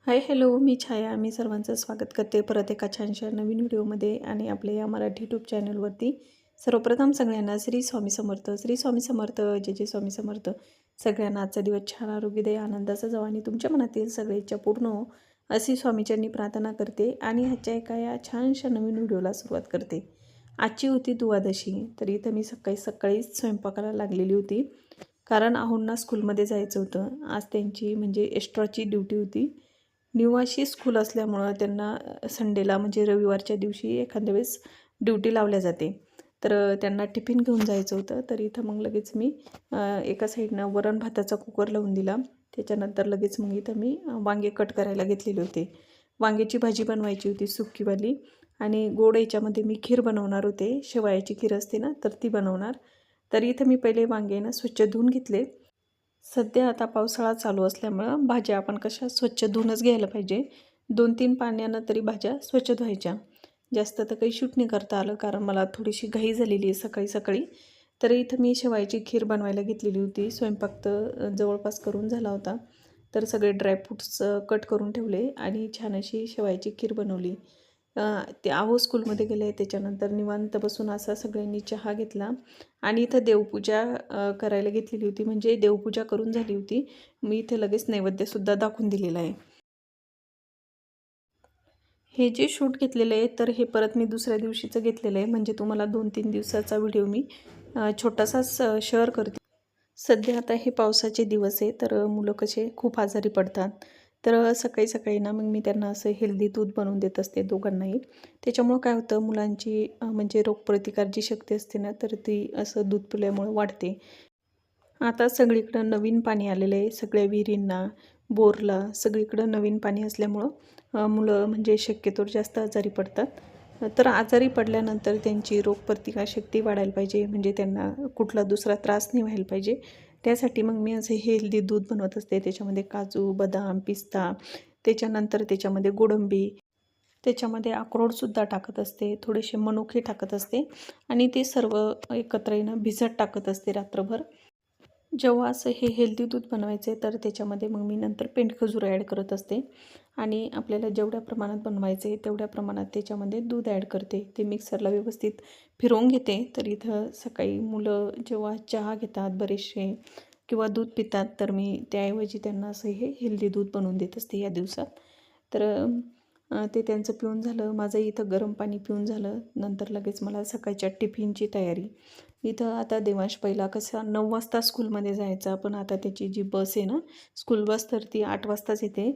Hi hello, मी छाया. मी सर्वांचं स्वागत करते परत एका छानशा नवीन व्हिडिओमध्ये आणि आपल्या या मराठी यूट्यूब चॅनलवरती. सर्वप्रथम सगळ्यांना श्री स्वामी समर्थ. श्री स्वामी समर्थ. जय जय स्वामी समर्थ. सगळ्यांना आजचा दिवस छान आरोग्य दे, आनंदाचा जावा आणि तुमच्या मनातील सगळ्या इच्छा पूर्ण हो अशी स्वामीचरणी प्रार्थना करते आणि आजच्या एका या छानशा नवीन व्हिडिओला सुरुवात करते. आजची होती द्वादशी. तर इथं मी सकाळी सकाळीच स्वयंपाकाला लागलेली होती, कारण आहोंना स्कूलमध्ये जायचं होतं. आज त्यांची म्हणजे एक्स्ट्राची ड्युटी होती. निवासी स्कूल असल्यामुळं त्यांना संडेला म्हणजे रविवारच्या दिवशी एखाद्या वेळेस ड्युटी लावल्या जाते. तर त्यांना टिफिन घेऊन जायचं होतं. तर इथं मग लगेच मी एका साईडनं वरण भाताचा कुकर लावून दिला. त्याच्यानंतर लगेच मग इथं मी वांगे कट करायला घेतलेले होते. वांग्याची भाजी बनवायची होती सुक्कीवाली आणि गोड याच्यामध्ये मी खीर बनवणार होते. शेवयाची खीर असते ना, तर ती बनवणार. तर इथं मी पहिले वांगे ना स्वच्छ धुवून घेतले. सध्या आता पावसाळा चालू असल्यामुळं भाज्या आपण कशा स्वच्छ धुवूनच घ्यायला पाहिजे. 2-3 पाण्यानं तरी भाज्या स्वच्छ धुवायच्या. जास्त तर काही शूट नाही करता आलं, कारण मला थोडीशी घाई झालेली आहे सकाळी सकाळी. तर इथं मी शेवयाची खीर बनवायला घेतलेली होती. स्वयंपाक तर जवळपास करून झाला होता. तर सगळे ड्रायफ्रूट्स कट करून ठेवले आणि छान अशी शेवयाची खीर बनवली. ते आहो स्कूलमध्ये गेले. त्याच्यानंतर निवांत बसून असा सगळ्यांनी चहा घेतला आणि इथं देवपूजा करायला घेतलेली होती. म्हणजे देवपूजा करून झाली होती. मी इथे लगेच नैवेद्यसुद्धा दाखवून दिलेला आहे. हे जे शूट घेतलेलं आहे, तर हे परत मी दुसऱ्या दिवशीचं घेतलेलं आहे. म्हणजे तुम्हाला 2-3 दिवसाचा व्हिडिओ मी छोटासाच शेअर करते. सध्या आता हे पावसाचे दिवस आहे, तर मुलं कसे खूप आजारी पडतात. तर सकाळी सकाळी ना मग मी त्यांना असं हेल्दी दूध बनवून देत असते दोघांनाही. त्याच्यामुळं काय होतं, मुलांची म्हणजे रोगप्रतिकार जी शक्ती असते ना, तर ती असं दूध पिल्यामुळं वाढते. आता सगळीकडं नवीन पाणी आलेलं आहे. सगळ्या विहिरींना, बोरला सगळीकडं नवीन पाणी असल्यामुळं मुलं म्हणजे शक्यतोवर जास्त आजारी पडतात. तर आजारी पडल्यानंतर त्यांची रोगप्रतिकारशक्ती वाढायला पाहिजे, म्हणजे त्यांना कुठला दुसरा त्रास नाही व्हायला पाहिजे. त्यासाठी मग मी असं हेल्दी दूध बनवत असते. त्याच्यामध्ये काजू, बदाम, पिस्ता, त्याच्यानंतर त्याच्यामध्ये गोडंबी, त्याच्यामध्ये अक्रोडसुद्धा टाकत असते, थोडेसे मनुके टाकत असते आणि ते सर्व एकत्र भिजत टाकत असते रात्रभर. जेव्हा असं हे हेल्दी दूध बनवायचं आहे, तर त्याच्यामध्ये मग मी नंतर पेंडखजूर ॲड करत असते आणि आपल्याला जेवढ्या प्रमाणात बनवायचं आहे तेवढ्या प्रमाणात त्याच्यामध्ये दूध ॲड करते. ते मिक्सरला व्यवस्थित फिरवून घेते. तर इथं सकाळी मुलं जेव्हा चहा घेतात बरेचसे किंवा दूध पितात, तर मी त्याऐवजी त्यांना असं हे हेल्दी दूध बनवून देत असते या दिवसात. तर ते त्यांचं पिऊन झालं. माझं इथं गरम पाणी पिऊन झालं. नंतर लगेच मला सकाळच्या टिफिनची तयारी. इथं आता देवांश पहिला कसा 9 वाजता स्कूलमध्ये जायचा, पण आता त्याची जी बस आहे ना, स्कूल बस, तर ती 8 वाजताच येते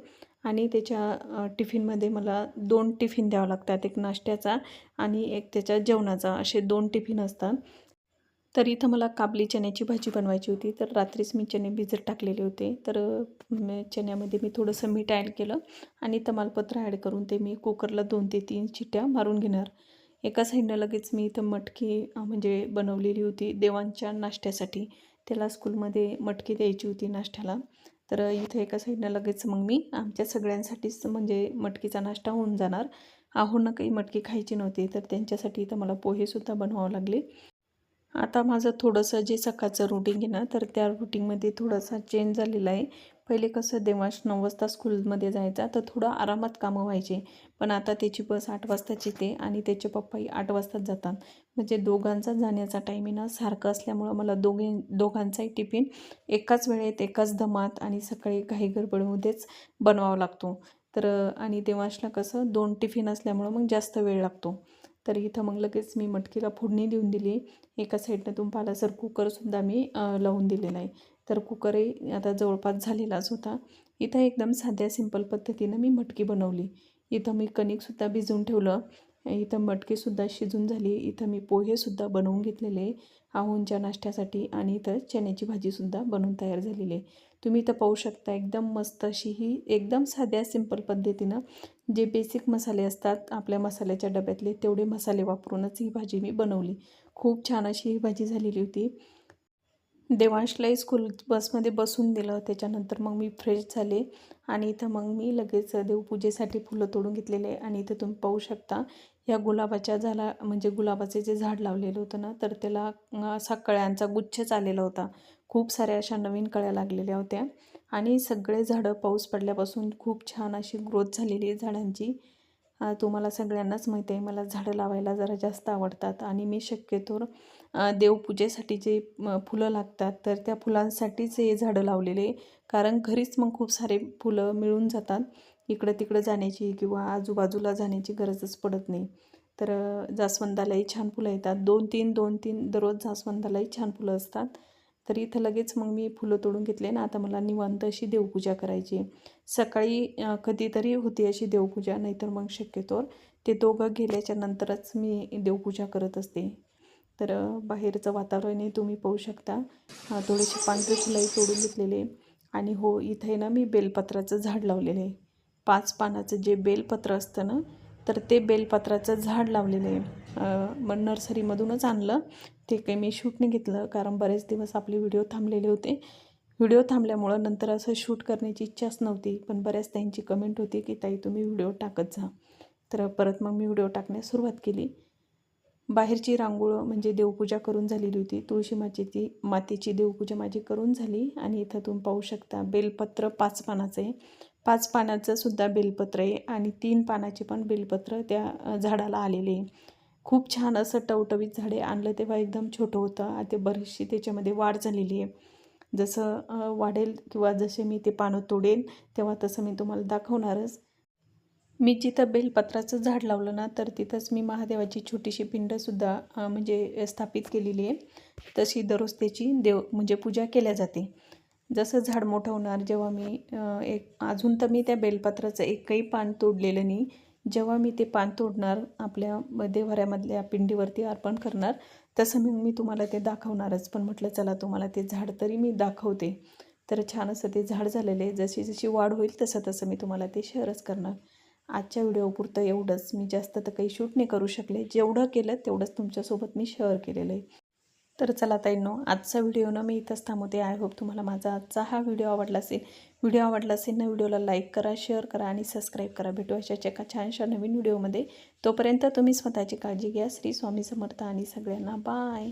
आणि त्याच्या टिफिनमध्ये मला 2 टिफिन द्यावं लागतात. एक नाश्त्याचा आणि एक त्याच्या जेवणाचा, असे 2 टिफिन असतात. तर इथं मला काबली चण्याची भाजी बनवायची होती. तर रात्रीच मी चणे भिजत टाकलेले होते. तर चण्यामध्ये मी थोडंसं मीठ ॲड केलं आणि तमालपत्र ॲड करून ते मी कुकरला 2 ते 3 शिट्ट्या मारून घेणार. एका साईडनं लगेच मी इथं मटकी म्हणजे बनवलेली होती देवांच्या नाश्त्यासाठी. त्याला स्कूलमध्ये मटकी द्यायची होती नाश्त्याला. तर इथं एका साईडनं लगेच मग मी आमच्या सगळ्यांसाठीच म्हणजे मटकीचा नाश्ता होऊन जाणार. आहोंना काही मटकी खायची नव्हती, तर त्यांच्यासाठी इथं मला पोहेसुद्धा बनवावं लागले. आता माझं थोडंसं जे सकाळचं रुटीन आहे ना, तर त्या रुटीनमध्ये थोडासा चेंज झालेला आहे. पहिले कसं देवांश 9 वाजता स्कूलमध्ये जायचा, तर थोडं आरामात कामं व्हायचे. पण आता त्याची बस 8 वाजताच येते आणि त्याचे पप्पाही 8 वाजताच जातात. म्हणजे दोघांचा जाण्याचा टाईम आहे ना सारखं असल्यामुळं मला दोघांचाही टिफिन एकाच वेळेत, एकाच दमात आणि सकाळी घाई गडबडमध्येच बनवावा लागतो. तर आणि देवांशला कसं 2 टिफिन असल्यामुळं मग जास्त वेळ लागतो. तर इथं मग लगेच मी मटकीला फोडणी देऊन दिली. एका साईडनं तुम्ही पाहिलं सर कुकरसुद्धा मी लावून दिलेला आहे. तर कुकरही आता जवळपास झालेलाच होता. इथं एकदम साध्या सिंपल पद्धतीनं मी मटकी बनवली. इथं मी कणिकसुद्धा भिजवून ठेवलं. इथं मटकीसुद्धा शिजून झाली. इथं मी पोहेसुद्धा बनवून घेतलेले आहोंच्या नाश्त्यासाठी आणि इथं चण्याची भाजीसुद्धा बनवून तयार झालेली आहे. तुम्ही इथं पाहू शकता एकदम मस्त अशी ही एकदम साध्या सिंपल पद्धतीनं जे बेसिक मसाले असतात आपल्या मसाल्याच्या डब्यातले, तेवढे मसाले वापरूनच ही भाजी मी बनवली. खूप छान अशी ही भाजी झालेली होती. देवांशलाही स्कूल बसमध्ये बसून दिलं. त्याच्यानंतर मग मी फ्रेश झाले आणि इथं मग मी लगेच देवपूजेसाठी फुलं तोडून घेतलेले आणि इथं तुम्ही पाहू शकता या गुलाबाच्या झाला म्हणजे गुलाबाचे जे झाड लावलेलं होतं ना, तर त्याला असा कळ्यांचा गुच्छच आलेला होता. खूप साऱ्या अशा नवीन कळ्या लागलेल्या होत्या आणि सगळे झाडं पाऊस पडल्यापासून खूप छान अशी ग्रोथ झालेली आहे झाडांची. तुम्हाला सगळ्यांनाच माहिती आहे मला झाडं लावायला जरा जास्त आवडतात आणि मी शक्यतोवर देवपूजेसाठी जे फुलं लागतात तर त्या फुलांसाठीच हे झाडं लावलेले. कारण घरीच मग खूप सारे फुलं मिळून जातात. इकडं तिकडं जाण्याची किंवा आजूबाजूला जाण्याची गरजच पडत नाही. तर जास्वंदालाही छान फुलं येतात. 2-3 दररोज जास्वंदालाही छान फुलं असतात. तर इथं लगेच मग मी फुलं तोडून घेतले ना. आता मला निवांत अशी देवपूजा करायची. सकाळी कधीतरी होती अशी देवपूजा, नाहीतर मग शक्यतोवर ते दोघं गेल्याच्या नंतरच मी देवपूजा करत असते. तर बाहेरचं वातावरणही तुम्ही पाहू शकता. थोडेसे पांढरे फुलंही तोडून घेतलेले. आणि हो, इथे ना मी बेलपत्राचं झाड लावलेलं आहे. 5 पानाचं जे बेलपत्र असतं ना, तर ते बेलपत्राचं झाड लावलेलं आहे. मग नर्सरीमधूनच आणलं. ते काही मी शूट नाही घेतलं कारण बरेच दिवस आपले व्हिडिओ थांबलेले होते. व्हिडिओ थांबल्यामुळं नंतर असं शूट करण्याची इच्छाच नव्हती. पण बऱ्याच ताईंची कमेंट होती की ताई तुम्ही व्हिडिओ टाकत जा. तर परत मग मी व्हिडिओ टाकण्यास सुरुवात केली. बाहेरची रांगोळ म्हणजे देवपूजा करून झालेली होती. तुळशी मातेची देवपूजा माझी करून झाली. आणि इथं तुम्ही पाहू शकता बेलपत्र 5 पानाचं आहे. 5 पानाचं सुद्धा बेलपत्र आहे आणि 3 पानाचे पण बेलपत्र त्या झाडाला आलेले आहे. खूप छान असं टवटवीत झाडे. आणलं तेव्हा एकदम छोटं होतं. आता बरीचशी त्याच्यामध्ये वाढ झालेली आहे. जसं वाढेल किंवा जसे मी ते पानं तोडेन तेव्हा तसं मी तुम्हाला दाखवणारच. मी जिथं बेलपत्राचं झाड लावलं ना, तर तिथंच मी महादेवाची छोटीशी पिंडसुद्धा म्हणजे स्थापित केलेली आहे. तशी दररोज त्याची म्हणजे पूजा केल्या जाते. जसं झाड मोठं होणार जेव्हा मी अजून तर मी त्या बेलपत्राचं एकही पान तोडलेलं नाही. जेव्हा मी ते पान तोडणार आपल्या देव्हाऱ्यामधल्या पिंडीवरती अर्पण करणार, तसं मी तुम्हाला ते दाखवणारच. पण म्हटलं चला तुम्हाला ते झाड तरी मी दाखवते. तर छान असं ते झाड झालेलं आहे. जशी जशी वाढ होईल तसं तसं मी तुम्हाला ते शेअरच करणार. आजच्या व्हिडिओपुरतं एवढंच. मी जास्त तर काही शूट नाही करू शकले. जेवढं केलं तेवढंच तुमच्यासोबत मी शेअर केलेलं आहे. तर चला ताईंनो, आजचा व्हिडिओ ना मी इथंच थांबवते. आय होप तुम्हाला माझा आजचा हा व्हिडिओ आवडला असेल. व्हिडिओ आवडला असेल ना, व्हिडिओला लाईक करा, शेअर करा आणि सबस्क्राईब करा. भेटू अशाच एका छानशा नवीन व्हिडिओमध्ये. तोपर्यंत तुम्ही स्वतःची काळजी घ्या. श्री स्वामी समर्थ आणि सगळ्यांना बाय.